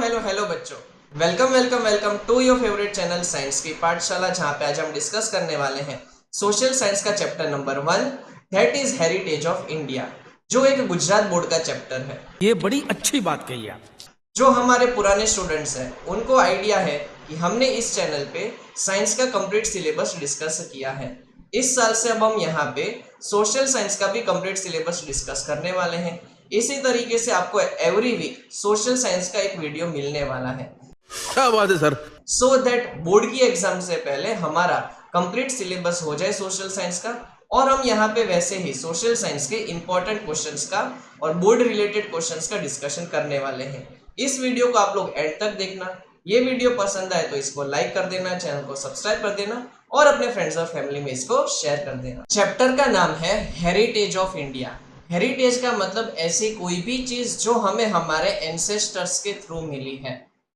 Hello बच्चों। Welcome to your favourite channel science की पाठशाला, जहां पे आज हम डिस्कस करने वाले हैं सोशल साइंस का chapter number 1, that is heritage of India, जो एक गुजरात बोर्ड का चैप्टर है। ये बड़ी अच्छी बात कही आप। जो हमारे पुराने स्टूडेंट्स हैं उनको आइडिया है कि हमने इस चैनल पे साइंस का कंप्लीट सिलेबस डिस्कस किया है। इस साल से अब हम यहाँ पे सोशल साइंस का भी कंप्लीट सिलेबस डिस्कस करने वाले हैं। इसी तरीके से आपको एवरी वीक सोशल साइंस का एक वीडियो मिलने वाला है, क्या बात है सर। सो दैट बोर्ड की एग्जाम से पहले हमारा कंप्लीट सिलेबस हो जाए सोशल साइंस का। और हम यहाँ पे वैसे ही सोशल साइंस के इंपॉर्टेंट क्वेश्चंस का और बोर्ड रिलेटेड क्वेश्चंस का डिस्कशन करने वाले हैं। इस वीडियो को आप लोग एंड तक देखना। ये वीडियो पसंद आए तो इसको लाइक कर देना, चैनल को सब्सक्राइब कर देना और अपने फ्रेंड्स और फैमिली में इसको शेयर कर देना। चैप्टर का नाम है हेरिटेज ऑफ इंडिया। हेरिटेज का मतलब ऐसी कोई भी चीज जो हमें हमारे एंसेस्टर्स के थ्रू मिली है।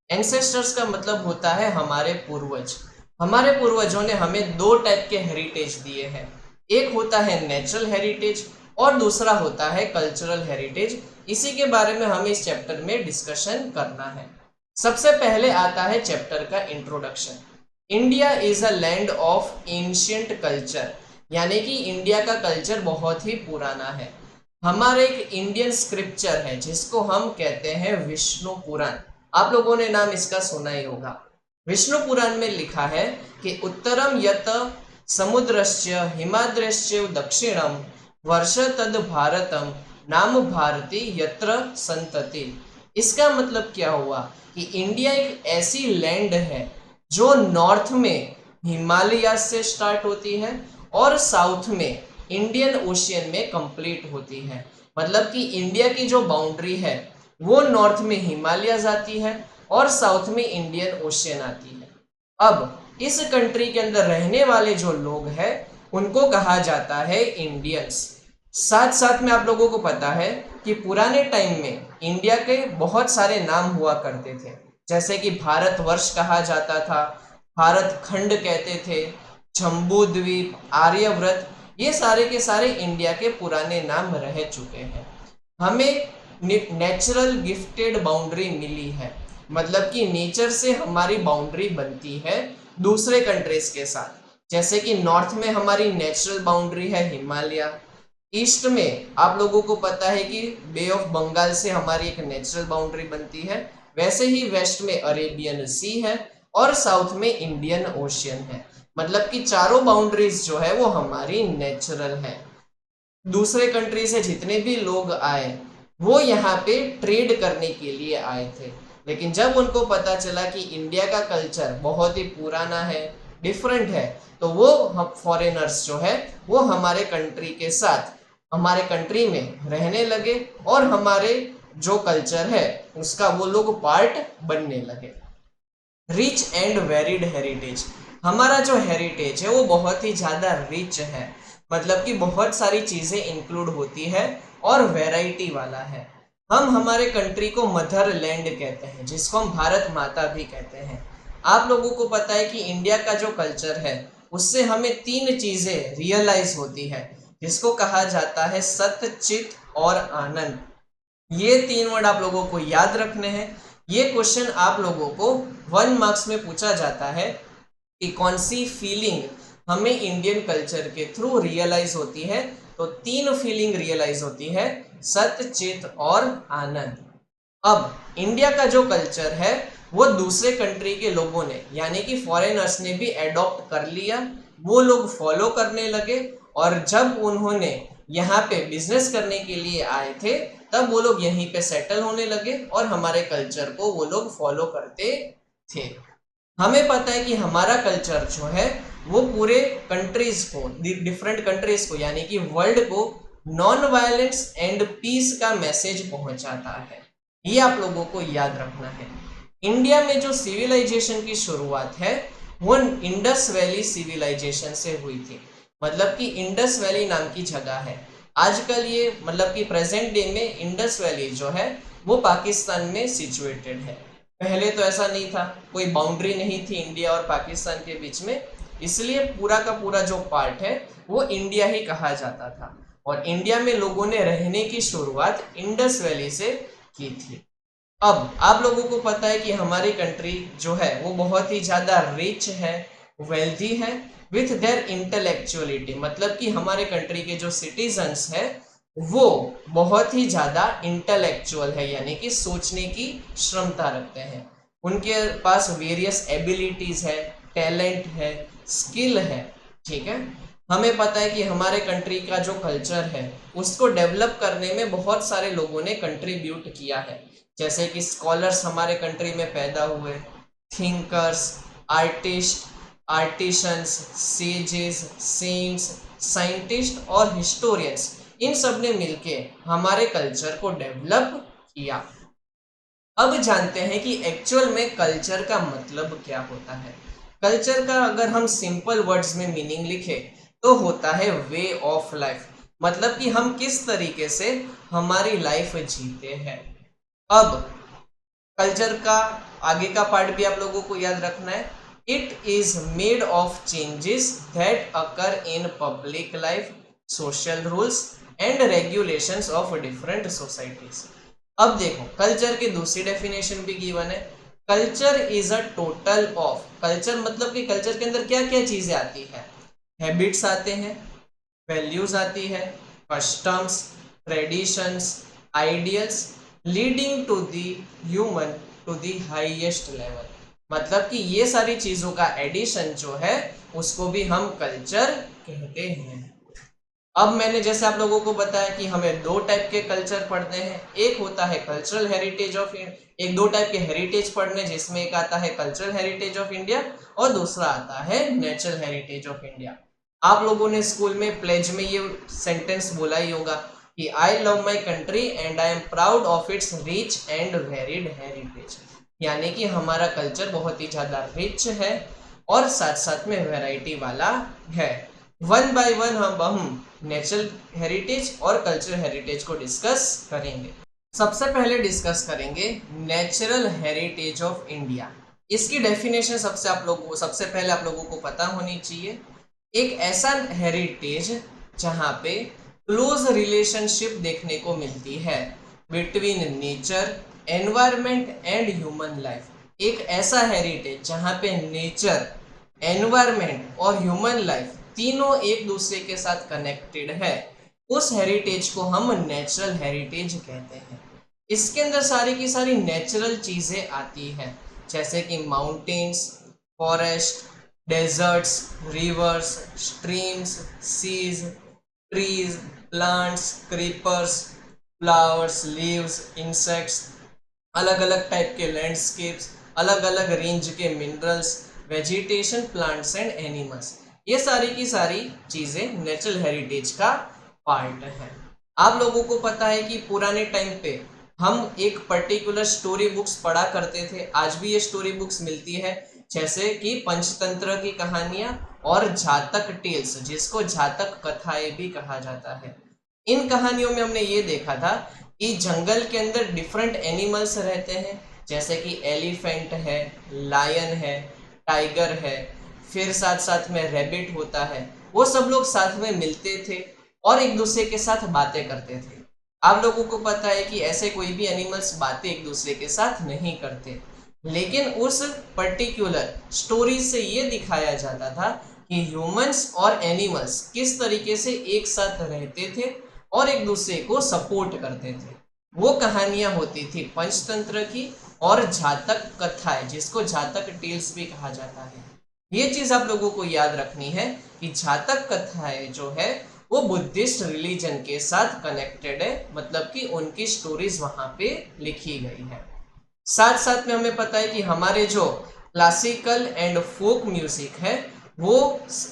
एंसेस्टर्स का मतलब होता है हमारे पूर्वज। हमारे पूर्वजों ने हमें दो टाइप के हेरिटेज दिए हैं, एक होता है नेचुरल हेरिटेज और दूसरा होता है कल्चरल हेरिटेज। इसी के बारे में हमें इस चैप्टर में डिस्कशन करना है। सबसे पहले आता है चैप्टर का introduction. India is a land of ancient culture, यानी कि इंडिया का कल्चर बहुत ही पुराना है। हमारे एक इंडियन स्क्रिप्चर है जिसको हम कहते हैं विष्णु पुराण। आप लोगों ने नाम इसका सुना ही होगा। विष्णु पुराण में लिखा है कि उत्तरम यत समुद्रस्य हिमाद्रस्य दक्षिणम वर्ष तद भारतम नाम भारती यत्र संतति। इसका मतलब क्या हुआ कि इंडिया एक ऐसी लैंड है जो नॉर्थ में हिमालय से स्टार्ट होती है और साउथ में इंडियन ओशियन में कंप्लीट होती है। मतलब कि इंडिया की जो बाउंड्री है वो नॉर्थ में हिमालय आती है और साउथ में इंडियन ओशियन आती है। अब इस कंट्री के अंदर रहने वाले जो लोग हैं उनको कहा जाता है इंडियंस। साथ साथ में आप लोगों को पता है कि पुराने टाइम में इंडिया के बहुत सारे नाम हुआ करते थे, जैसे कि भारतवर्ष कहा जाता था, भारत खंड कहते थे, जम्बू द्वीप, आर्यव्रत, ये सारे के सारे इंडिया के पुराने नाम रह चुके हैं। हमें नेचुरल गिफ्टेड बाउंड्री मिली है, मतलब कि नेचर से हमारी बाउंड्री बनती है दूसरे कंट्रीज के साथ। जैसे कि नॉर्थ में हमारी नेचुरल बाउंड्री है हिमालय, ईस्ट में आप लोगों को पता है कि बे ऑफ बंगाल से हमारी एक नेचुरल बाउंड्री बनती है। वैसे ही वेस्ट में अरेबियन सी है और साउथ में इंडियन ओशियन है। मतलब कि चारों बाउंड्रीज जो है वो हमारी नेचुरल है। दूसरे कंट्री से जितने भी लोग आए वो यहाँ पे ट्रेड करने के लिए आए थे, लेकिन जब उनको पता चला कि इंडिया का कल्चर बहुत ही पुराना है, डिफरेंट है, तो वो हम फॉरेनर्स जो है वो हमारे कंट्री के साथ हमारे कंट्री में रहने लगे और हमारे जो कल्चर है उसका वो लोग पार्ट बनने लगे। Rich and varied heritage. हमारा जो हेरिटेज है वो बहुत ही ज़्यादा रिच है, मतलब कि बहुत सारी चीज़ें इंक्लूड होती है और वैरायटी वाला है। हम हमारे कंट्री को मदर लैंड कहते हैं, जिसको हम भारत माता भी कहते हैं। आप लोगों को पता है कि इंडिया का जो कल्चर है उससे हमें तीन चीज़ें रियलाइज होती है, जिसको कहा जाता है सत्य, चित और आनंद। ये तीन वर्ड आप लोगों को याद रखने हैं। ये क्वेश्चन आप लोगों को 1 मार्क्स में पूछा जाता है कि कौन सी फीलिंग हमें इंडियन कल्चर के थ्रू रियलाइज होती है। तो तीन फीलिंग रियलाइज होती है, सत्य, चित और आनंद। अब इंडिया का जो कल्चर है वो दूसरे कंट्री के लोगों ने यानी कि फॉरेनर्स ने भी एडॉप्ट कर लिया, वो लोग फॉलो करने लगे। और जब उन्होंने यहाँ पे बिजनेस करने के लिए आए थे तब वो लोग यहीं पे सेटल होने लगे और हमारे कल्चर को वो लोग फॉलो करते थे। हमें पता है कि हमारा कल्चर जो है वो पूरे कंट्रीज को, डिफरेंट कंट्रीज को यानी कि वर्ल्ड को नॉन वायलेंस एंड पीस का मैसेज पहुंचाता है। ये आप लोगों को याद रखना है। इंडिया में जो सिविलाइजेशन की शुरुआत है वो इंडस वैली सिविलाइजेशन से हुई थी। मतलब कि इंडस वैली नाम की जगह है। आजकल ये मतलब कि प्रेजेंट डे में इंडस वैली जो है वो पाकिस्तान में सिचुएटेड है। पहले तो ऐसा नहीं था, कोई बाउंड्री नहीं थी इंडिया और पाकिस्तान के बीच में, इसलिए पूरा का पूरा जो पार्ट है वो इंडिया ही कहा जाता था। और इंडिया में लोगों ने रहने की शुरुआत इंडस वैली से की थी। अब आप लोगों को पता है कि हमारी कंट्री जो है वो बहुत ही ज़्यादा रिच है, वेल्थी है विथ देयर इंटेलेक्चुअलिटी, मतलब कि हमारे कंट्री के जो सिटीजन्स है वो बहुत ही ज़्यादा इंटेलेक्चुअल है, यानी कि सोचने की क्षमता रखते हैं। उनके पास वेरियस एबिलिटीज़ है, टैलेंट है, स्किल है। ठीक है, हमें पता है कि हमारे कंट्री का जो कल्चर है उसको डेवलप करने में बहुत सारे लोगों ने कंट्रीब्यूट किया है, जैसे कि स्कॉलर्स हमारे कंट्री में पैदा हुए, thinkers, artists, artisans, sages, saints, scientists और हिस्टोरियंस, इन सब ने मिलके हमारे कल्चर को डेवलप किया। अब जानते हैं कि एक्चुअल में कल्चर का मतलब क्या होता है। कल्चर का अगर हम सिंपल वर्ड्स में मीनिंग लिखें तो होता है वे ऑफ लाइफ, मतलब कि हम किस तरीके से हमारी लाइफ जीते हैं। अब कल्चर का आगे का पार्ट भी आप लोगों को याद रखना है। It is made of changes that occur in public life, social rules and regulations of different societies. अब देखो, कल्चर की दूसरी डेफिनेशन भी गिवन है। Culture is a total of, culture मतलब कि कल्चर के अंदर क्या क्या चीजें आती है। हैबिट्स आते हैं, वैल्यूज आती है, customs, traditions, ideals, leading to the human to the highest level, मतलब कि ये सारी चीजों का एडिशन जो है उसको भी हम कल्चर कहते हैं। अब मैंने जैसे आप लोगों को बताया कि हमें दो टाइप के कल्चर पढ़ने हैं, एक होता है कल्चरल हेरिटेज ऑफ एक दो टाइप के हेरिटेज पढ़ने, जिसमें एक आता है कल्चरल हेरिटेज ऑफ इंडिया और दूसरा आता है नेचुरल हेरिटेज ऑफ इंडिया। आप लोगों ने स्कूल में प्लेज में ये सेंटेंस बोला ही होगा कि I love my country and I am proud of its rich and varied heritage, यानी कि हमारा कल्चर बहुत ही ज्यादा रिच है और साथ साथ में वैरायटी वाला है। वन बाय वन हम नेचुरल हेरिटेज और कल्चरल हेरिटेज को डिस्कस करेंगे। सबसे पहले डिस्कस करेंगे नेचुरल हेरिटेज ऑफ इंडिया। इसकी डेफिनेशन सबसे पहले आप लोगों को पता होनी चाहिए। एक ऐसा हेरिटेज जहाँ पे क्लोज रिलेशनशिप देखने को मिलती है between nature, environment and human life. एक ऐसा हेरिटेज जहाँ पे नेचर, एनवायरमेंट और ह्यूमन लाइफ तीनों एक दूसरे के साथ कनेक्टेड है, उस हेरिटेज को हम नेचुरल हेरिटेज कहते हैं। इसके अंदर सारी की सारी नेचुरल चीजें आती हैं, जैसे कि mountains, forest, deserts, rivers, streams, seas, trees, plants, creepers, flowers, leaves, insects, अलग अलग टाइप के लैंडस्केप्स, अलग अलग रेंज के minerals, vegetation, plants and animals, ये सारी की सारी चीजें नेचुरल हेरिटेज का पार्ट है। आप लोगों को पता है कि पुराने टाइम पे हम एक पर्टिकुलर स्टोरी बुक्स पढ़ा करते थे, आज भी ये स्टोरी बुक्स मिलती है, जैसे कि पंचतंत्र की कहानियां और जातक टेल्स, जिसको जातक कथाएं भी कहा जाता है। इन कहानियों में हमने ये देखा था कि जंगल के अंदर डिफरेंट एनिमल्स रहते हैं, जैसे कि एलिफेंट है, लायन है, टाइगर है, फिर साथ साथ में रैबिट होता है। वो सब लोग साथ में मिलते थे और एक दूसरे के साथ बातें करते थे। आप लोगों को पता है कि ऐसे कोई भी एनिमल्स बातें एक दूसरे के साथ नहीं करते, लेकिन उस पर्टिकुलर स्टोरी से ये दिखाया जाता था कि ह्यूमंस और एनिमल्स किस तरीके से एक साथ रहते थे और एक दूसरे को सपोर्ट करते थे। वो कहानियां होती थी पंचतंत्र की और जातक कथाएं, जिसको जातक टेल्स भी कहा जाता है। ये चीज आप लोगों को याद रखनी है कि जातक कथाएं जो है वो बुद्धिस्ट रिलीजन के साथ कनेक्टेड है, मतलब कि उनकी स्टोरीज वहां पे लिखी गई है। साथ साथ में हमें पता है कि हमारे जो क्लासिकल एंड फोक म्यूजिक है वो,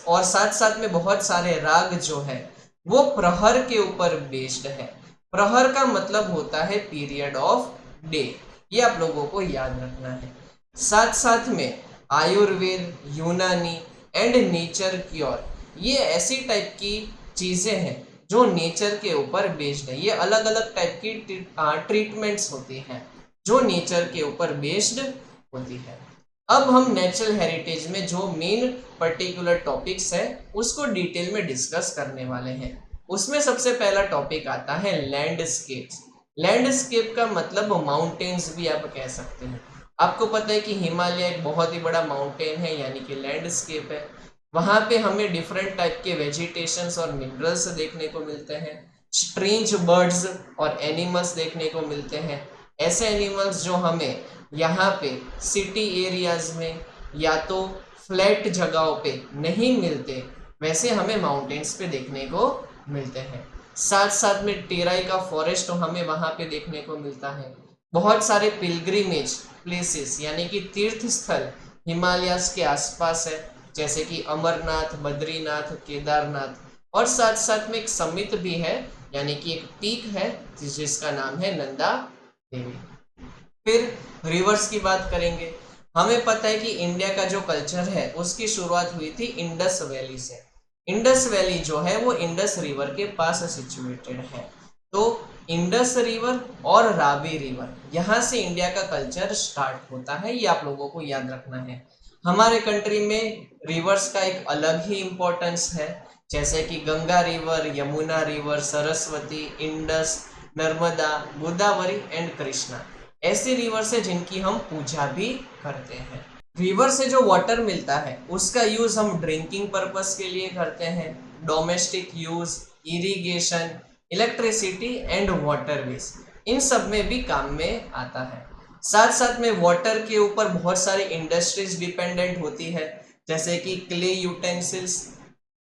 और साथ साथ में बहुत सारे राग जो है वो प्रहर के ऊपर बेस्ड है। प्रहर का मतलब होता है पीरियड ऑफ डे, ये आप लोगों को याद रखना है। साथ साथ में आयुर्वेद, यूनानी एंड नेचर क्योर, ये ऐसी टाइप की चीजें हैं जो नेचर के ऊपर बेस्ड है। ये अलग अलग टाइप की ट्रीटमेंट्स होती हैं जो नेचर के ऊपर बेस्ड होती है। अब हम नेचुरल हेरिटेज में जो मेन पर्टिकुलर टॉपिक्स है उसको डिटेल में डिस्कस करने वाले हैं। उसमें सबसे पहला टॉपिक आता है लैंडस्केप्स। लैंडस्केप का मतलब माउंटेन्स भी आप कह सकते हैं। आपको पता है कि हिमालय एक बहुत ही बड़ा माउंटेन है, यानी कि लैंडस्केप है। वहाँ पे हमें डिफरेंट टाइप के वेजिटेशंस और मिनरल्स देखने को मिलते हैं। स्ट्रेंज बर्ड्स और एनिमल्स देखने को मिलते हैं। ऐसे एनिमल्स जो हमें यहाँ पे सिटी एरियाज में या तो फ्लैट जगहों पे नहीं मिलते, वैसे हमें माउंटेन्स पे देखने को मिलते हैं। साथ साथ में टेराई का फॉरेस्ट हमें वहाँ पे देखने को मिलता है। बहुत सारे पिलग्रिमेज प्लेसेस यानी कि तीर्थ स्थल हिमालयास के आसपास है, जैसे कि अमरनाथ, बद्रीनाथ, केदारनाथ, और साथ साथ में एक समिट भी है, यानी कि एक पीक है जिसका नाम है नंदा देवी। फिर रिवर्स की बात करेंगे। हमें पता है कि इंडिया का जो कल्चर है उसकी शुरुआत हुई थी इंडस वैली से। इंडस वैली जो है वो इंडस रिवर के पास सिचुएटेड है। तो इंडस रिवर और रावी रिवर, यहाँ से इंडिया का कल्चर स्टार्ट होता है, ये आप लोगों को याद रखना है। हमारे कंट्री में रिवर्स का एक अलग ही इम्पोर्टेंस है, जैसे कि Ganga river, Yamuna river, Saraswati, Indus, Narmada, Godavari and Krishna. ऐसे रिवर्स है जिनकी हम पूजा भी करते हैं। रिवर से जो वाटर मिलता है उसका यूज हम ड्रिंकिंग पर्पस के लिए करते हैं, domestic use, irrigation, electricity and waterways, इन सब में भी काम में आता है। साथ साथ में वाटर के ऊपर बहुत सारी इंडस्ट्रीज डिपेंडेंट होती है, जैसे कि क्ले यूटेंसिल्स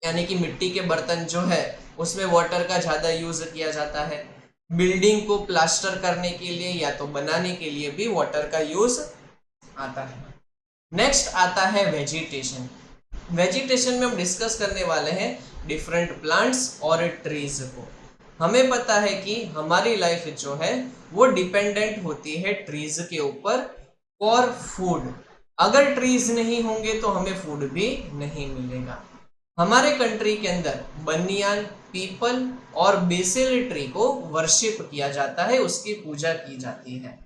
यानी कि मिट्टी के बर्तन जो है उसमें वाटर का ज़्यादा यूज किया जाता है। बिल्डिंग को प्लास्टर करने के लिए या तो बनाने के लिए भी वाटर का यूज आता है। नेक्स्ट आता है वेजिटेशन। वेजिटेशन में हम डिस्कस करने वाले हैं डिफरेंट प्लांट्स और ट्रीज को। हमें पता है कि हमारी लाइफ जो है वो डिपेंडेंट होती है ट्रीज के ऊपर फॉर फूड। अगर ट्रीज नहीं होंगे तो हमें फूड भी नहीं मिलेगा। हमारे कंट्री के अंदर बनियान, पीपल और बेसिल ट्री को वर्शिप किया जाता है, उसकी पूजा की जाती है।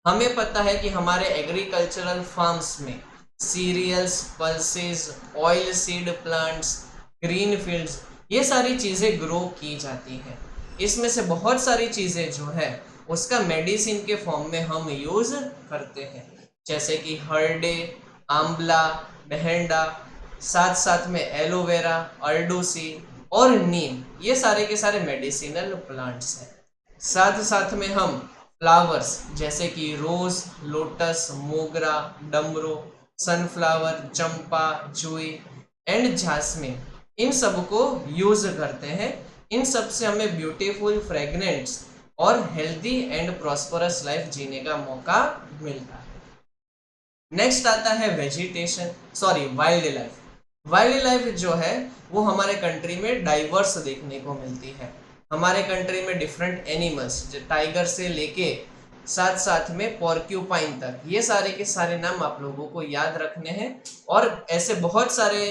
हमें पता है कि हमारे एग्रीकल्चरल फार्म्स में cereals, pulses, oil seed plants, green fields, ये सारी चीज़ें ग्रो की जाती हैं। इसमें से बहुत सारी चीज़ें जो है उसका मेडिसिन के फॉर्म में हम यूज़ करते हैं, जैसे कि हरडे, आंवला, डहेंडा, साथ साथ में एलोवेरा, अर्डोसी और नीम, ये सारे के सारे मेडिसिनल प्लांट्स हैं। साथ साथ में हम फ्लावर्स जैसे कि रोज, लोटस, मोगरा, डमरू, sunflower, Champa, Jui and Jasmine, इन सब को यूज करते हैं। इन सब से हमें ब्यूटीफुल, फ्रेगनेंट्स और हेल्दी एंड प्रॉस्परस लाइफ जीने का मौका मिलता है। नेक्स्ट आता है वाइल्ड लाइफ। वाइल्ड लाइफ जो है वो हमारे कंट्री में डाइवर्स देखने को मिलती है। हमारे कंट्री में डिफरेंट एनिमल्स, टाइगर से लेके साथ साथ में पॉर्क्यूपाइन तक, ये सारे के सारे नाम आप लोगों को याद रखने हैं। और ऐसे बहुत सारे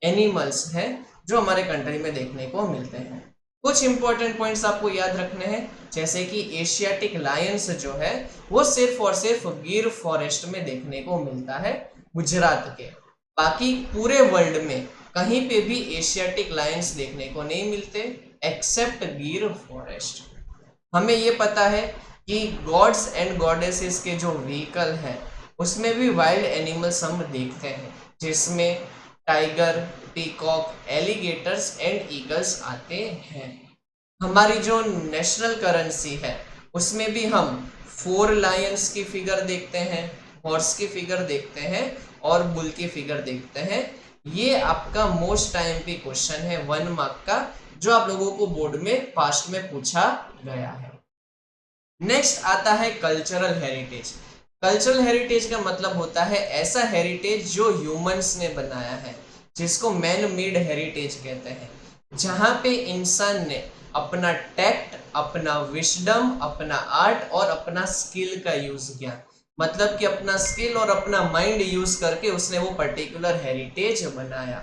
एनिमल्स हैं जो हमारे कंट्री में देखने को मिलते हैं। कुछ इंपॉर्टेंट पॉइंट्स आपको याद रखने हैं, जैसे कि एशियाटिक लायंस जो है वो सिर्फ और सिर्फ गिर फॉरेस्ट में देखने को मिलता है, गुजरात के। बाकी पूरे वर्ल्ड में कहीं पे भी एशियाटिक लायंस देखने को नहीं मिलते एक्सेप्ट गिर फॉरेस्ट। हमें ये पता है कि गॉड्स एंड गॉडेसेस के जो व्हीकल है उसमें भी वाइल्ड एनिमल्स हम देखते हैं, जिसमें tiger, peacock, alligators and eagles आते हैं। हमारी जो नेशनल करेंसी है उसमें भी हम 4 लायंस की फिगर देखते हैं, हॉर्स की फिगर देखते हैं और बुल की फिगर देखते हैं। ये आपका मोस्ट टाइम पे क्वेश्चन है 1 मार्क का, जो आप लोगों को बोर्ड में पास्ट में पूछा गया है। नेक्स्ट आता है कल्चरल हेरिटेज। कल्चरल हेरिटेज का मतलब होता है ऐसा हेरिटेज जो ह्यूमंस ने बनाया है, जिसको मैन मेड हेरिटेज कहते हैं, जहाँ पे इंसान ने अपना टैक्ट, अपना विजडम, अपना आर्ट और अपना स्किल का यूज किया। मतलब कि अपना स्किल और अपना माइंड यूज करके उसने वो पर्टिकुलर हेरिटेज बनाया।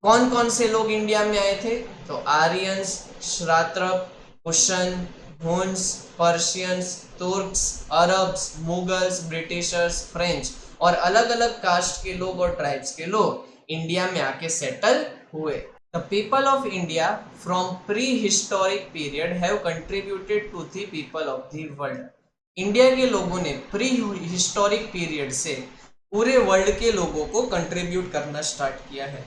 कौन कौन से लोग इंडिया में आए थे? तो आर्यंस, श्रात्रप, Kushan, Huns, Persians, Turks, Arabs, Mughals, Britishers, French और अलग अलग कास्ट के लोग और ट्राइब्स के लोग इंडिया में आके सेटल हुए। The people of India from prehistoric period have contributed to the people of the world. India के लोगों ने प्री हिस्टोरिक पीरियड से पूरे वर्ल्ड के लोगों को कंट्रीब्यूट करना स्टार्ट किया है।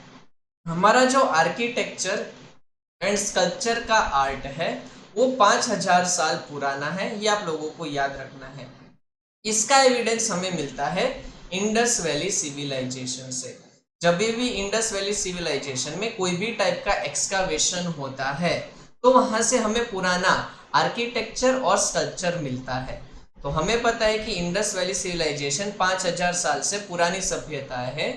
हमारा जो आर्किटेक्चर एंड स्कल्पचर का आर्ट है वो 5000 साल पुराना है, ये आप लोगों को याद रखना है। इसका एविडेंस हमें मिलता है इंडस वैली सिविलाइजेशन से। जब भी इंडस वैली सिविलाइजेशन में कोई भी टाइप का एक्सकावेशन होता है तो वहां से हमें पुराना आर्किटेक्चर और स्कल्पचर मिलता है। तो हमें पता है कि इंडस वैली सिविलाइजेशन 5000 साल से पुरानी सभ्यता है,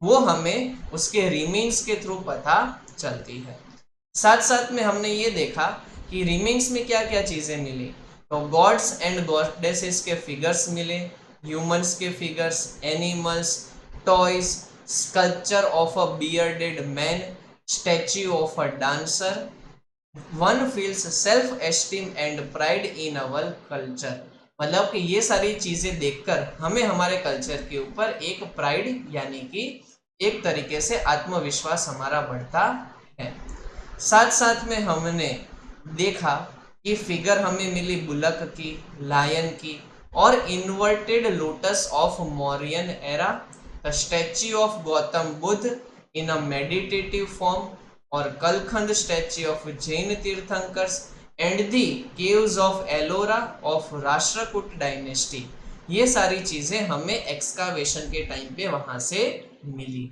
वो हमें उसके रिमेन्स के थ्रू पता चलती है। साथ साथ में हमने ये देखा कि रिमेन्स में क्या क्या चीजें मिली। तो गॉड्स एंड गॉडेसेस के फिगर्स मिले, ह्यूमंस के figures, animals, toys, sculpture of a bearded man, statue of a dancer. One feels self esteem and pride in our culture. मतलब कि ये सारी चीजें देखकर हमें हमारे कल्चर के ऊपर एक प्राइड यानी कि एक तरीके से आत्मविश्वास हमारा बढ़ता है। साथ साथ में हमने देखा कि फिगर हमें मिली बुलक की, लायन की और inverted lotus of Mauryan era, the statue of Gautam Buddha in a meditative form और कलखंड statue of Jain Tirthankars and the caves of Ellora of Rashtrakuta dynasty. ये सारी चीजें हमें एक्सकावेशन के टाइम पे वहां से मिली।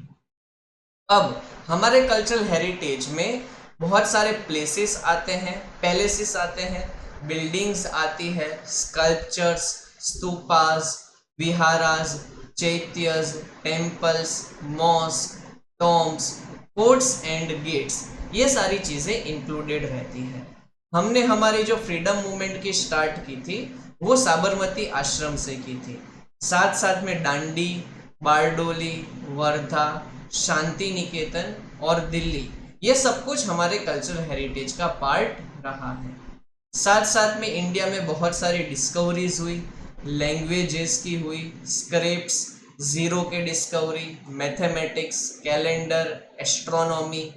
अब हमारे कल्चरल हेरिटेज में बहुत सारे प्लेसेस आते हैं, पैलेसेस आते हैं, बिल्डिंग्स आती है, sculptures, stupas, viharas, chaityas, temples, mosque, tombs, forts and gates, ये सारी चीजें इंक्लूडेड रहती हैं। हमने हमारी जो फ्रीडम मूवमेंट की स्टार्ट की थी वो साबरमती आश्रम से की थी। साथ साथ में दांडी, बारडोली, वर्धा, शांति निकेतन और दिल्ली, ये सब कुछ हमारे कल्चरल हेरिटेज का पार्ट रहा है। साथ साथ में इंडिया में बहुत सारी डिस्कवरीज हुई, लैंग्वेजेस की हुई, स्क्रिप्ट्स, जीरो के discovery, mathematics, calendar, astronomy,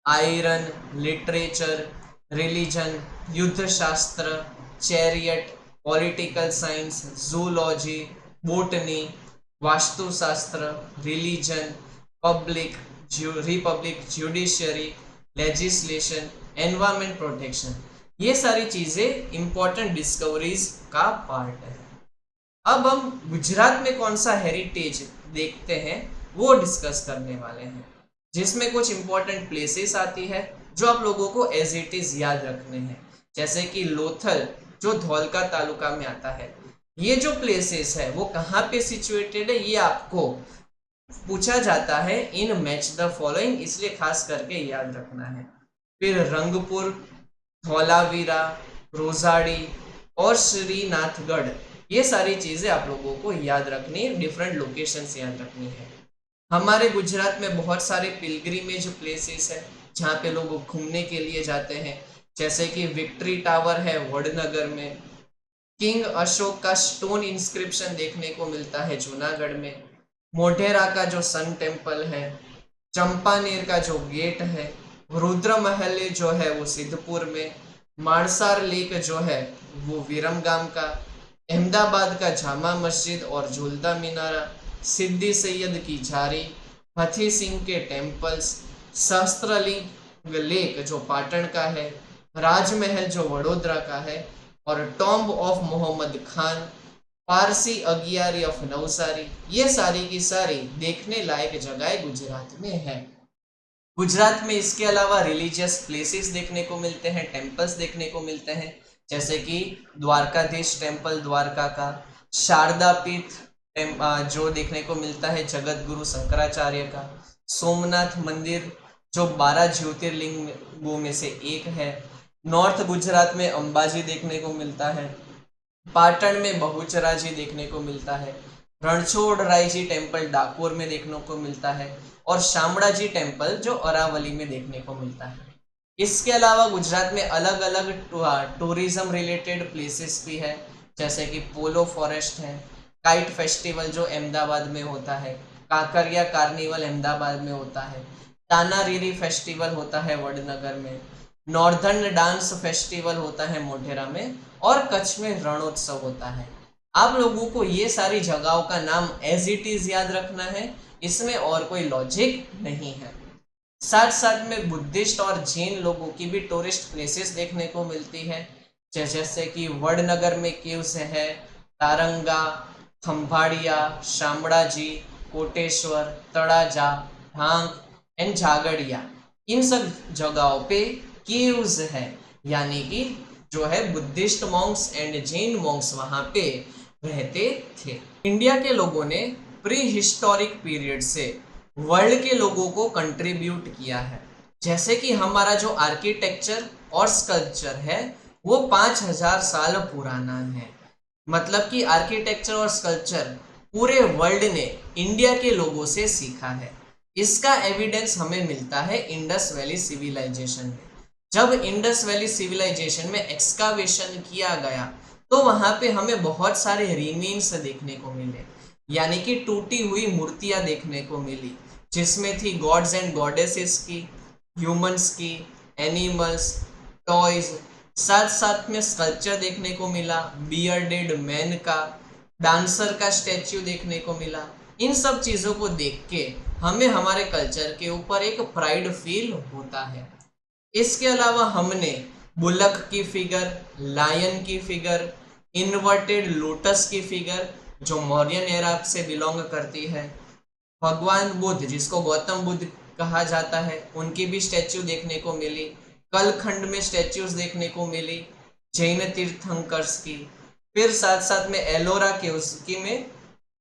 iron, literature, religion, युद्ध शास्त्र, chariot, political science, zoology, botany, वास्तुशास्त्र, religion, public republic, judiciary, legislation, environment protection, ये सारी चीजें इंपॉर्टेंट डिस्कवरीज का पार्ट है। अब हम गुजरात में कौन सा हेरिटेज देखते हैं वो डिस्कस करने वाले हैं, जिसमें कुछ इंपॉर्टेंट प्लेसेस आती है जो आप लोगों को एज इट इज याद रखने हैं। जैसे कि लोथल जो धौलका तालुका में आता है, ये जो प्लेसेस है वो कहाँ पे सिचुएटेड है ये आपको पूछा जाता है इन मैच द फॉलोइंग, इसलिए खास करके याद रखना है। फिर रंगपुर, धौलावीरा, रोजाड़ी और श्रीनाथगढ़, ये सारी चीजें आप लोगों को याद रखनी है, डिफरेंट लोकेशन याद रखनी है। हमारे गुजरात में बहुत सारे पिलग्रिमेज प्लेसेस है जहाँ पे लोग घूमने के लिए जाते हैं, जैसे कि विक्ट्री टावर है वडनगर में, किंग अशोक का स्टोन इंस्क्रिप्शन देखने को मिलता है जूनागढ़ में, मोढेरा का जो सन टेम्पल है, चंपानेर का जो गेट है, रुद्र महल जो है वो सिद्धपुर में, मानसार लेक जो है वो विरमगाम का, अहमदाबाद का जामा मस्जिद और झूलता मीनारा, सिद्दी सैयद की झारी, हथी सिंह के टेम्पल्स, सहस्त्रलिंग लेक जो पाटन का है, राजमहल जो वडोदरा का है और tomb of Mohammed Khan, Parsi agiyari of Navsari, ये सारी की सारी देखने लायक जगह गुजरात में है। गुजरात में इसके अलावा रिलीजियस प्लेसेस देखने को मिलते हैं, टेम्पल्स देखने को मिलते हैं, जैसे कि द्वारकाधीश टेम्पल द्वारका का, शारदा पीठ जो देखने को मिलता है जगत गुरु शंकराचार्य का, सोमनाथ मंदिर जो 12 ज्योतिर्लिंगों में से एक है, नॉर्थ गुजरात में अंबाजी देखने को मिलता है, पाटन में बहुचराजी देखने को मिलता है, रणछोड़रायजी टेम्पल डाकोर में देखने को मिलता है और शामड़ाजी टेम्पल जो अरावली में देखने को मिलता है। इसके अलावा गुजरात में अलग अलग टूरिज्म रिलेटेड प्लेसेस भी है, जैसे कि पोलो फॉरेस्ट है, काइट फेस्टिवल जो अहमदाबाद में होता है, काकरिया कार्निवल अहमदाबाद में होता है, तानारीरी फेस्टिवल होता है वडनगर में, नॉर्दर्न डांस फेस्टिवल होता है मोढेरा में, और कच्छ में रणोत्सव होता है। आप लोगों को ये सारी जगहों का नाम एज इट इज याद रखना है, इसमें और कोई लॉजिक नहीं है। साथ साथ में बुद्धिस्ट और जैन लोगों की भी टूरिस्ट प्लेसेस देखने को मिलती है, जैसे कि वडनगर में केव्स है, तारंगा, खंभाड़िया, शामड़ाजी, कोटेश्वर, तड़ाजा, ढांग एंड झागड़िया। इन सब जगहों पे केव्स है, यानी कि जो है Buddhist Monks and Jain Monks वहां पे रहते थे। इंडिया के लोगों ने प्री हिस्टोरिक पीरियड से वर्ल्ड के लोगों को कंट्रीब्यूट किया है। जैसे कि हमारा जो आर्किटेक्चर और स्कल्पचर है वो 5000 साल पुराना है। मतलब कि आर्किटेक्चर और स्कल्पचर पूरे वर्ल्ड ने इंडिया के लोगों से सीखा है। इसका एविडेंस हमें मिलता है इंडस वैली सिविलाइजेशन में। जब इंडस वैली सिविलाइजेशन में एक्सकावेशन किया गया तो वहां पे हमें बहुत सारे रिमेन्स देखने को मिले, यानी कि टूटी हुई मूर्तियां देखने को मिली, जिसमें थी गॉड्स एंड गॉडेसेस की, ह्यूमंस की, एनिमल्स, टॉयज। साथ साथ में स्कल्पचर देखने को मिला, बियर्डेड मैन का, डांसर का स्टैच्यू देखने को मिला। इन सब चीजों को देख के हमें हमारे कल्चर के ऊपर एक प्राइड फील होता है। इसके अलावा हमने बुलक की फिगर, लायन की फिगर, इन्वर्टेड लोटस की फिगर जो मौर्यन एरा से बिलोंग करती है, भगवान बुद्ध जिसको गौतम बुद्ध कहा जाता है उनकी भी स्टैच्यू देखने को मिली, कलखंड में स्टैच्यूज देखने को मिली जैन तीर्थंकर्स की। फिर साथ साथ में एलोरा के उसकी में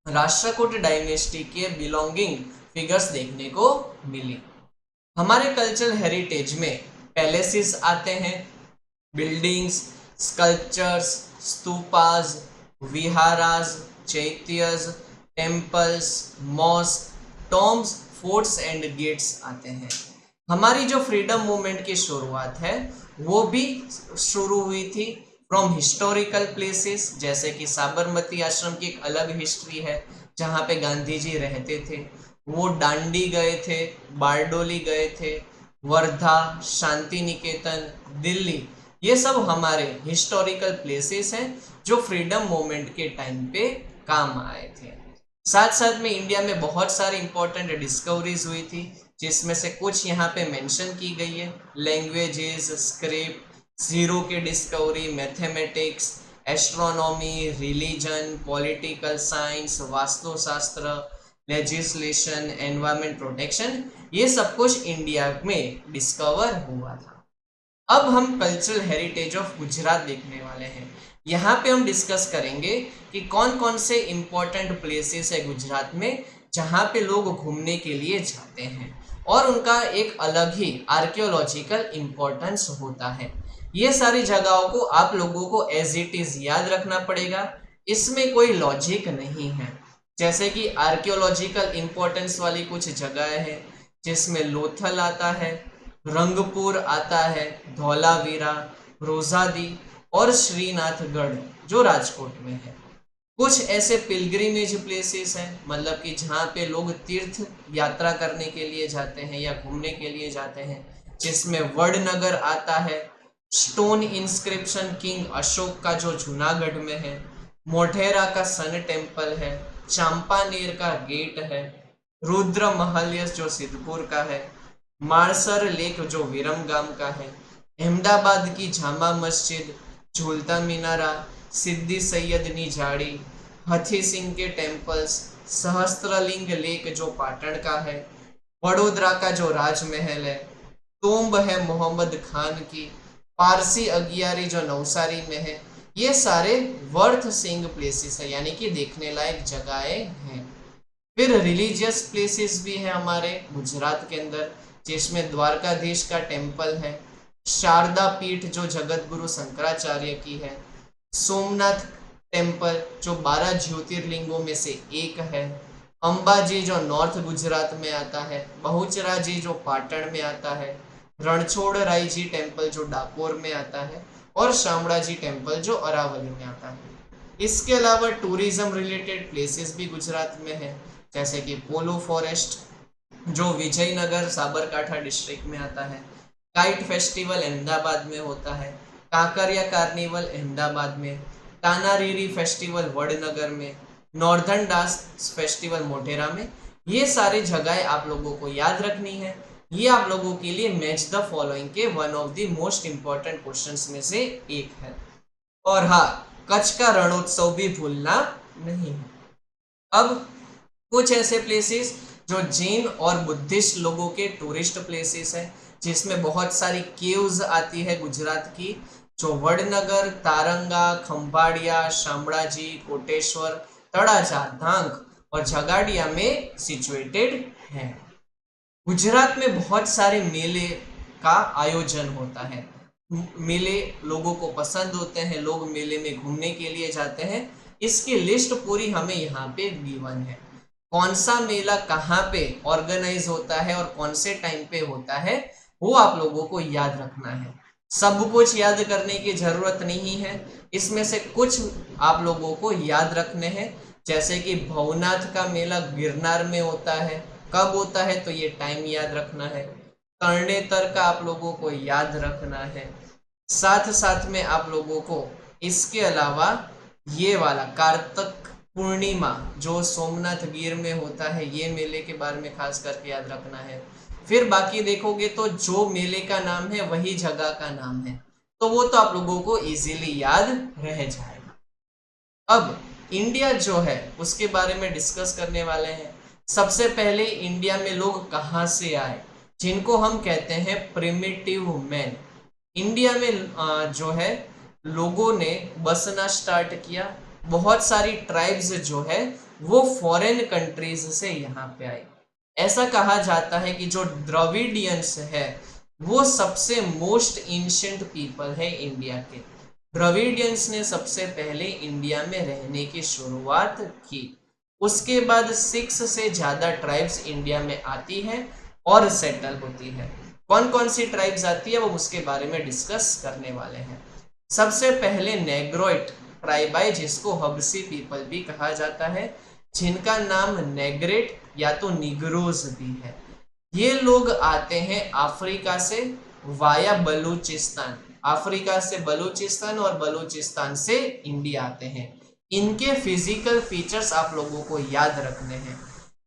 राष्ट्रकूट डायनेस्टी के बिलोंगिंग फिगर्स देखने को मिली। हमारे कल्चरल हेरिटेज में पैलेसेस आते हैं, buildings, sculptures, stupas, viharas, chaityas, temples, mosque, tombs, forts and gates आते हैं। हमारी जो फ्रीडम मूवमेंट की शुरुआत है वो भी शुरू हुई थी फ्रॉम हिस्टोरिकल प्लेसेस, जैसे कि साबरमती आश्रम की एक अलग हिस्ट्री है जहाँ पे गांधी जी रहते थे। वो दांडी गए थे, बारडोली गए थे, वर्धा, शांति निकेतन, दिल्ली, ये सब हमारे हिस्टोरिकल प्लेसेस हैं जो फ्रीडम मूवमेंट के टाइम पे काम आए थे। साथ साथ में इंडिया में बहुत सारी इंपॉर्टेंट डिस्कवरीज हुई थी, जिसमें से कुछ यहाँ पे मेंशन की गई है। लैंग्वेजेस, स्क्रिप्ट, जीरो की discovery, mathematics, astronomy, religion, political science, वास्तुशास्त्र, लेजिस्लेशन, एनवायरमेंट प्रोटेक्शन, ये सब कुछ इंडिया में डिस्कवर हुआ था। अब हम कल्चरल हेरिटेज ऑफ गुजरात देखने वाले हैं। यहाँ पे हम डिस्कस करेंगे कि कौन कौन से इम्पोर्टेंट प्लेसेस है गुजरात में जहाँ पे लोग घूमने के लिए जाते हैं और उनका एक अलग ही आर्कियोलॉजिकल इम्पोर्टेंस होता है। ये सारी जगहों को आप लोगों को एज इट इज याद रखना पड़ेगा, इसमें कोई लॉजिक नहीं है। जैसे कि आर्कियोलॉजिकल इम्पोर्टेंस वाली कुछ जगह है जिसमें लोथल आता है, रंगपुर आता है, धौलावीरा, रोजादी और श्रीनाथगढ़ जो राजकोट में है। कुछ ऐसे पिलग्रिमेज प्लेसेस हैं, मतलब कि जहाँ पे लोग तीर्थ यात्रा करने के लिए जाते हैं या घूमने के लिए जाते हैं, जिसमें वडनगर आता है, स्टोन इंस्क्रिप्शन किंग अशोक का जो जूनागढ़ में है, मोढेरा का सन टेम्पल है, चांपानेर का गेट है, रुद्र महल्यस जो सिद्धपुर का है, मारसर लेक जो विरमगाम का है, अहमदाबाद की जामा मस्जिद, झूलता मीनारा, सिद्धि सैयदनी जाड़ी, हथी सिंह के टेम्पल्स, सहस्त्रलिंग लेक जो पाटण का है, वडोदरा का जो राजमहल है, तोम्ब है मोहम्मद खान की, पारसी अगियारी जो नवसारी में है, ये सारे वर्थ सीइंग प्लेसेस है, यानी कि देखने लायक जगहें हैं। फिर रिलीजियस प्लेसेस भी है हमारे गुजरात के अंदर, जिसमें द्वारकाधीश का टेम्पल है, शारदा पीठ जो जगत गुरु शंकराचार्य की है, सोमनाथ टेम्पल जो 12 ज्योतिर्लिंगों में से एक है, अंबाजी जो नॉर्थ गुजरात में आता है, बहुचराजी जो पाटण में आता है, रणछोड़राय जी टेम्पल जो डाकोर में आता है और शामड़ाजी टेम्पल जो अरावली में आता है। इसके अलावा टूरिज्म रिलेटेड प्लेसेस भी गुजरात में है, जैसे कि पोलो फॉरेस्ट, जो विजयनगर साबरकांठा डिस्ट्रिक्ट में आता है। काइट फेस्टिवल अहमदाबाद में होता है। कांकरिया कार्निवल अहमदाबाद में। तानारीरी फेस्टिवल वडनगर में। नॉर्दर्न डांस फेस्टिवल मोटेरा में। ये सारी जगहें आप लोगों को याद रखनी है। ये आप लोगों के लिए मैच द फॉलोइंग के one of the most important questions में से एक है। और हाँ, कच्छ का रणोत्सव भी भूलना नहीं है। अब कुछ ऐसे प्लेसेस जो जैन और बुद्धिस्ट लोगों के टूरिस्ट प्लेसेस है, जिसमें बहुत सारी केव्स आती है गुजरात की, जो वडनगर, तारंगा, खंभाड़िया, शामળાજી, कोटेश्वर, तड़ाजा, धांग और झगाड़िया में सिचुएटेड है। गुजरात में बहुत सारे मेले का आयोजन होता है। मेले लोगों को पसंद होते हैं, लोग मेले में घूमने के लिए जाते हैं। इसकी लिस्ट पूरी हमें यहाँ पे गिवन है। कौन सा मेला कहाँ पे ऑर्गेनाइज होता है और कौन से टाइम पे होता है, वो आप लोगों को याद रखना है। सब कुछ याद करने की जरूरत नहीं है, इसमें से कुछ आप लोगों को याद रखने हैं। जैसे कि भवनाथ का मेला गिरनार में होता है, कब होता है तो ये टाइम याद रखना है। कर्णेतर का आप लोगों को याद रखना है। साथ साथ में आप लोगों को इसके अलावा ये वाला कार्तिक पूर्णिमा जो सोमनाथ गिर में होता है, ये मेले के बारे में खास करके याद रखना है। फिर बाकी देखोगे तो जो मेले का नाम है वही जगह का नाम है, तो वो तो आप लोगों को इजीली याद रह जाएगा। अब इंडिया जो है उसके बारे में डिस्कस करने वाले हैं। सबसे पहले इंडिया में लोग कहाँ से आए, जिनको हम कहते हैं प्रिमिटिव मैन। इंडिया में जो है लोगों ने बसना स्टार्ट किया। बहुत सारी ट्राइब्स जो है वो फॉरेन कंट्रीज से यहाँ पे आई। ऐसा कहा जाता है कि जो द्रविडियंस है वो सबसे मोस्ट एंशिएंट पीपल है इंडिया के। द्रविडियंस ने सबसे पहले इंडिया में रहने की शुरुआत की। उसके बाद 6 से ज्यादा ट्राइब्स इंडिया में आती है और सेटल होती है। कौन कौन सी ट्राइब्स आती है वो उसके बारे में डिस्कस करने वाले हैं। सबसे पहले नेग्रोइट ट्राइब है, जिसको हबसी पीपल भी कहा जाता है, जिनका नाम नेग्रेट या तो निग्रोज भी है। ये लोग आते हैं अफ्रीका से वाया बलूचिस्तान। अफ्रीका से बलूचिस्तान और बलूचिस्तान से इंडिया आते हैं। इनके फिजिकल फीचर्स आप लोगों को याद रखने हैं।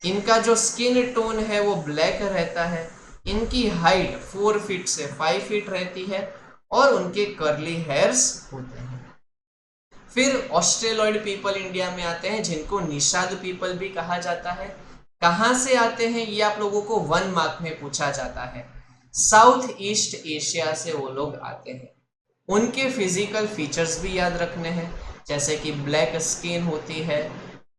इनका जो स्किन टोन है वो ब्लैक रहता है। इनकी हाइट 4 फीट से 5 फीट रहती है और उनके कर्ली हेयर्स होते हैं। फिर ऑस्ट्रेलॉइड पीपल इंडिया में आते हैं, जिनको निषाद पीपल भी कहा जाता है। कहाँ से आते हैं ये आप लोगों को 1 मार्क में पूछा जाता है। साउथ ईस्ट एशिया से वो लोग आते हैं। उनके फिजिकल फीचर्स भी याद रखने हैं, जैसे कि ब्लैक स्किन होती है,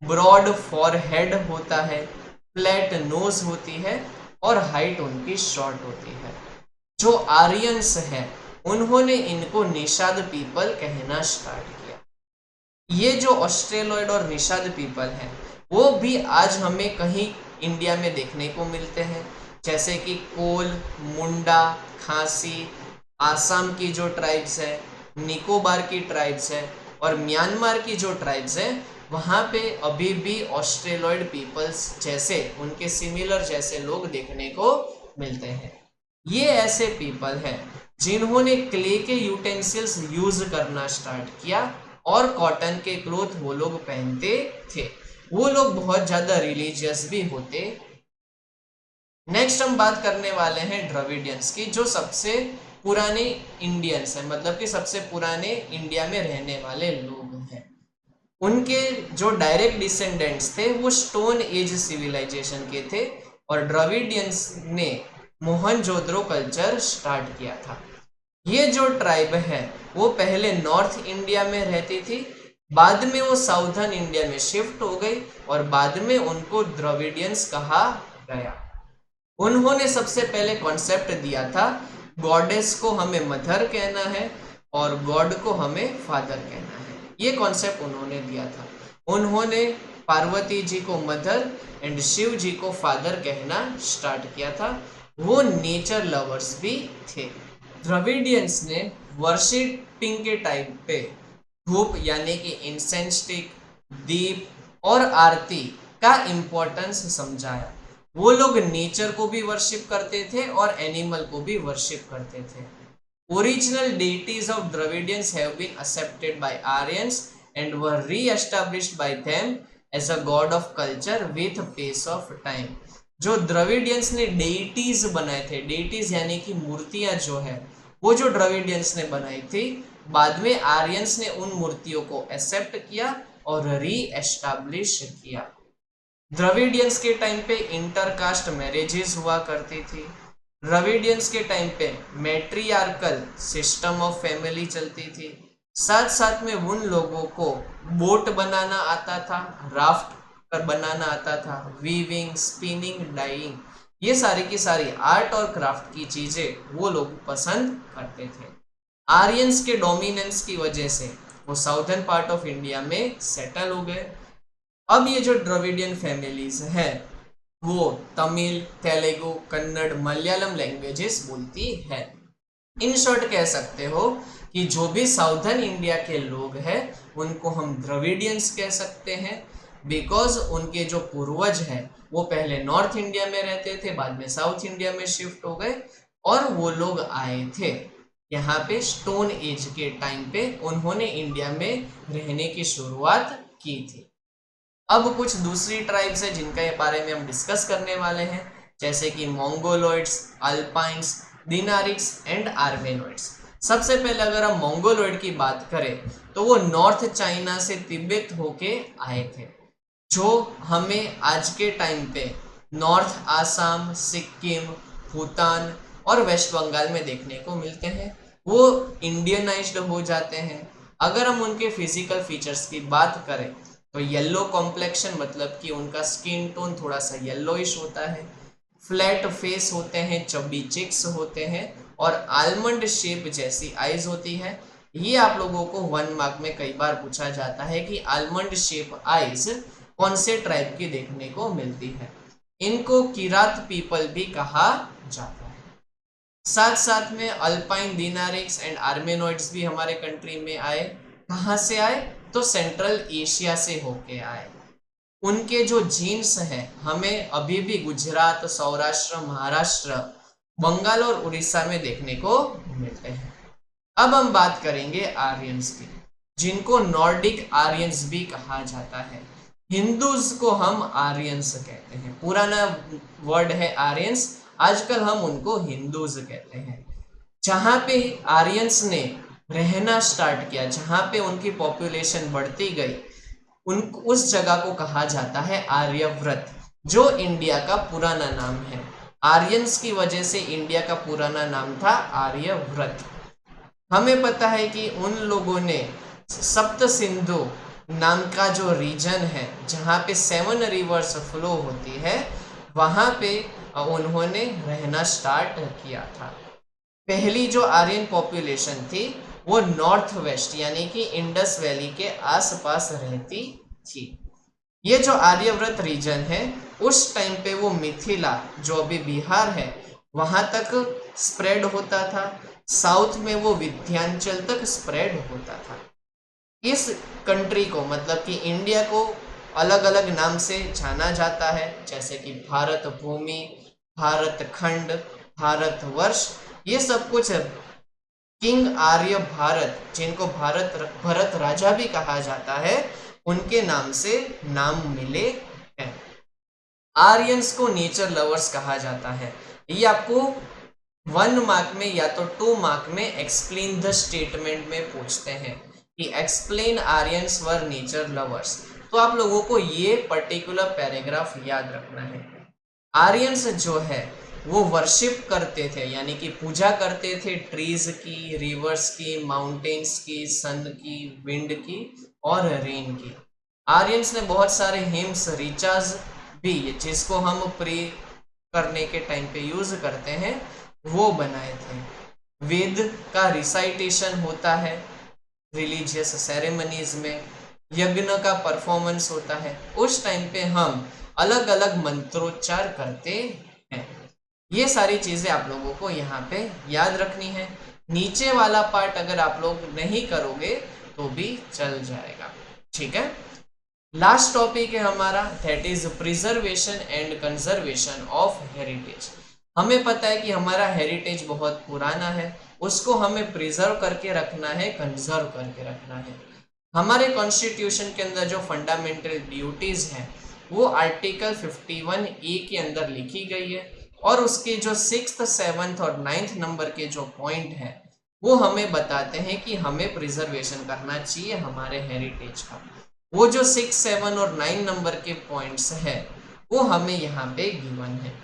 ब्रॉड फॉरहेड होता है, फ्लैट नोज होती है और हाइट उनकी शॉर्ट होती है। जो आर्यंस है उन्होंने इनको निषाद पीपल कहना स्टार्ट किया। ये जो ऑस्ट्रेलॉइड और निषाद पीपल हैं वो भी आज हमें कहीं इंडिया में देखने को मिलते हैं, जैसे कि कोल, मुंडा, खासी, आसाम की जो ट्राइब्स है, निकोबार की ट्राइब्स है और म्यांमार की जो ट्राइब्स है, वहाँ पे अभी भी ऑस्ट्रेलॉइड पीपल्स जैसे उनके सिमिलर जैसे लोग देखने को मिलते हैं। ये ऐसे पीपल हैं जिन्होंने क्ले के यूटेंसिल्स यूज करना स्टार्ट किया और कॉटन के क्लोथ वो लोग पहनते थे। वो लोग बहुत ज्यादा रिलीजियस भी होते। नेक्स्ट हम बात करने वाले हैं द्रविडियंस की, जो सबसे पुराने इंडियंस हैं, मतलब कि सबसे पुराने इंडिया में रहने वाले लोग हैं। उनके जो डायरेक्ट डिसेंडेंट्स थे वो स्टोन एज सिविलाइजेशन के थे और द्रविडियंस ने मोहनजोदड़ो कल्चर स्टार्ट किया था। ये जो ट्राइब है वो पहले नॉर्थ इंडिया में रहती थी, बाद में वो साउथर्न इंडिया में शिफ्ट हो गई और बाद में उनको द्रविडियंस कहा गया। उन्होंने सबसे पहले कॉन्सेप्ट दिया था गॉडेस को हमें मदर कहना है और गॉड को हमें फादर कहना है। ये कॉन्सेप्ट उन्होंने दिया था। उन्होंने पार्वती जी को मदर एंड शिव जी को फादर कहना स्टार्ट किया था। वो नेचर लवर्स भी थे। द्रविडियंस ने वर्शिपिंग के टाइम पे धूप यानी कि इंसेंस स्टिक, दीप और आरती का इंपॉर्टेंस समझाया। वो लोग नेचर को भी वर्शिप करते थे और एनिमल को भी वर्शिप करते थे। Original deities of Dravidians have been accepted by Aryans and were re-established by them as a god of culture with pace of time। जो द्रविडियंस ने डेइटीज बनाए थे, डेइटीज यानी कि मूर्तियां जो है, वो जो द्रविडियंस ने बनाई थी, बाद में आर्यंस ने उन मूर्तियों को एक्सेप्ट किया और री एस्टैब्लिश किया। द्रविडियंस के टाइम पे इंटरकास्ट मैरिजेस हुआ करती थी। द्रविडियंस के टाइम पे मैट्रियार्कल सिस्टम ऑफ फैमिली चलती थी। साथ साथ में उन लोगों को बोट बनाना आता था, राफ्ट पर बनाना आता था, वीविंग, स्पिनिंग, डाइंग, ये सारी की सारी आर्ट और क्राफ्ट की चीजें वो लोग पसंद करते थे। आर्यंस के डोमिनेंस की वजह से वो साउथर्न पार्ट ऑफ इंडिया में सेटल हो गए। अब ये जो द्रविडियन फैमिलीज है वो तमिल, तेलुगु, कन्नड़, मलयालम लैंग्वेजेस बोलती है। इन शॉर्ट कह सकते हो कि जो भी साउथर्न इंडिया के लोग हैं उनको हम द्रविडियंस कह सकते हैं, बिकॉज उनके जो पूर्वज हैं वो पहले नॉर्थ इंडिया में रहते थे, बाद में साउथ इंडिया में शिफ्ट हो गए और वो लोग आए थे यहाँ पे स्टोन एज के टाइम पे, उन्होंने इंडिया में रहने की शुरुआत की थी। अब कुछ दूसरी ट्राइब्स है जिनके बारे में हम डिस्कस करने वाले हैं, जैसे कि मोंगोलॉइड्स, अल्पाइंस, दिनारिक्स एंड आर्मेनॉइड्स। सबसे पहले अगर हम मोंगोलॉइड की बात करें तो वो नॉर्थ चाइना से तिब्बत होके आए थे, जो हमें आज के टाइम पे नॉर्थ आसाम, सिक्किम, भूटान और वेस्ट बंगाल में देखने को मिलते हैं। वो इंडियनाइज्ड हो जाते हैं। अगर हम उनके फिजिकल फीचर्स की बात करें तो येलो कॉम्प्लेक्शन, मतलब कि उनका स्किन टोन थोड़ा सा येलोइश होता है, फ्लैट फेस होते हैं, चब्बी चिक्स होते हैं और आलमंड शेप जैसी आईज होती है। ये आप लोगों को 1 मार्क में कई बार पूछा जाता है कि आलमंड शेप आईज कौन से ट्राइब की देखने को मिलती है। इनको किरात पीपल भी कहा जाता है। साथ साथ में अल्पाइन, दिनारिक्स एंड आर्मेनॉइड्स भी हमारे कंट्री में आए। कहाँ से आए? तो सेंट्रल एशिया से होके आए। उनके जो जीन्स हैं हमें अभी भी गुजरात, सौराष्ट्र, महाराष्ट्र, बंगाल और उड़ीसा में देखने को मिलते हैं। अब हम बात करेंगे आर्यंस की, जिनको नॉर्डिक आर्यंस भी कहा जाता है। हिंदूज को हम आर्यंस कहते हैं, पुराना वर्ड है आर्यंस, आजकल हम उनको हिंदूज कहते हैं। जहाँ पे आर्यंस ने रहना स्टार्ट किया, जहाँ पे उनकी पॉपुलेशन बढ़ती गई, उस जगह को कहा जाता है आर्यव्रत, जो इंडिया का पुराना नाम है। आर्यंस की वजह से इंडिया का पुराना नाम था आर्यव्रत। हमें पता है कि उन लोगों ने सप्त सिंधु नाम का जो रीजन है, जहाँ पे 7 रिवर्स फ्लो होती है, वहाँ पे उन्होंने रहना स्टार्ट किया था। पहली जो आर्यन पॉपुलेशन थी वो नॉर्थ वेस्ट यानी कि इंडस वैली के आसपास रहती थी। ये जो आर्यव्रत रीजन है उस टाइम पे वो मिथिला, जो अभी बिहार है, वहां तक स्प्रेड होता था। साउथ में वो विंध्याचल तक स्प्रेड होता था। इस कंट्री को, मतलब कि इंडिया को, अलग अलग नाम से जाना जाता है, जैसे कि भारत भूमि, भारत खंड, भारतवर्ष, ये सब कुछ किंग आर्य भारत, जिनको भरत राजा भी कहा जाता है, उनके नाम से नाम मिले हैं। आर्यंस को नेचर लवर्स कहा जाता है। ये आपको 1 मार्क में या तो 2 मार्क में एक्सप्लेन द स्टेटमेंट में पूछते हैं कि एक्सप्लेन आर्यंस वर नेचर लवर्स, तो आप लोगों को ये पर्टिकुलर पैराग्राफ याद रखना है। आर्यंस जो है वो वर्शिप करते थे, यानी कि पूजा करते थे ट्रीज की, रिवर्स की, माउंटेन्स की, सन की, विंड की और रेन की। आर्यंस ने बहुत सारे हिम्स, रिचाज भी, जिसको हम प्रे करने के टाइम पे यूज करते हैं, वो बनाए थे। वेद का रिसाइटेशन होता है रिलीजियस सेरेमनीज में, यज्ञ का परफॉर्मेंस होता है, उस टाइम पे हम अलग अलग मंत्रोच्चार करते हैं। ये सारी चीजें आप लोगों को यहाँ पे याद रखनी है। नीचे वाला पार्ट अगर आप लोग नहीं करोगे तो भी चल जाएगा, ठीक है। लास्ट टॉपिक है हमारा, that is preservation and conservation of heritage. हमें पता है कि हमारा हेरिटेज बहुत पुराना है, उसको हमें प्रिजर्व करके रखना है, कंजर्व करके रखना है। हमारे कॉन्स्टिट्यूशन के अंदर जो फंडामेंटल ड्यूटीज हैं वो आर्टिकल 51A के अंदर लिखी गई है, और उसके जो 6th, 7th और 9th नंबर के जो पॉइंट हैं वो हमें बताते हैं कि हमें प्रिजर्वेशन करना चाहिए हमारे हेरिटेज का। वो जो 6, 7 और 9 नंबर के पॉइंट्स है वो हमें यहाँ पे गिवन है।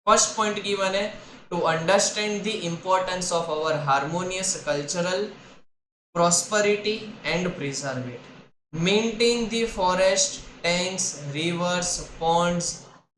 फर्स्ट पॉइंट गिवन है, to understand the importance of our harmonious cultural prosperity and preserve it. Maintain the forest, tanks, rivers, ponds,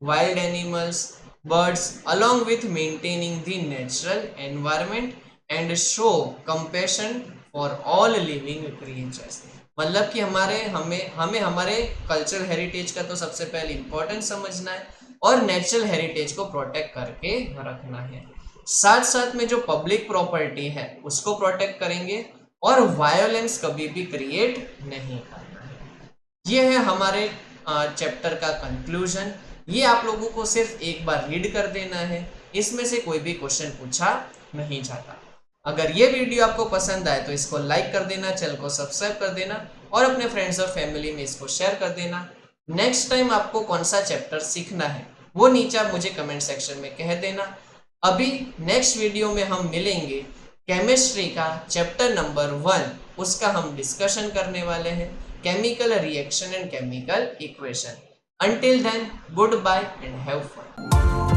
wild animals, birds, along with maintaining the natural environment and show compassion for all living creatures. मतलब कि हमें हमारे cultural heritage का तो सबसे पहले importance समझना है और नेचुरल हेरिटेज को प्रोटेक्ट करके रखना है। साथ साथ में जो पब्लिक प्रॉपर्टी है उसको प्रोटेक्ट करेंगे और वायोलेंस कभी भी क्रिएट नहीं करना है। ये है हमारे चैप्टर का कंक्लूजन। ये आप लोगों को सिर्फ एक बार रीड कर देना है, इसमें से कोई भी क्वेश्चन पूछा नहीं जाता। अगर ये वीडियो आपको पसंद आए तो इसको लाइक कर देना, चैनल को सब्सक्राइब कर देना और अपने फ्रेंड्स और फैमिली में इसको शेयर कर देना। नेक्स्ट टाइम आपको कौन सा चैप्टर सीखना है वो नीचे आप मुझे कमेंट सेक्शन में कह देना। अभी नेक्स्ट वीडियो में हम मिलेंगे, केमिस्ट्री का चैप्टर नंबर 1 उसका हम डिस्कशन करने वाले हैं, chemical reaction and chemical equation. Until then, good bye and have fun.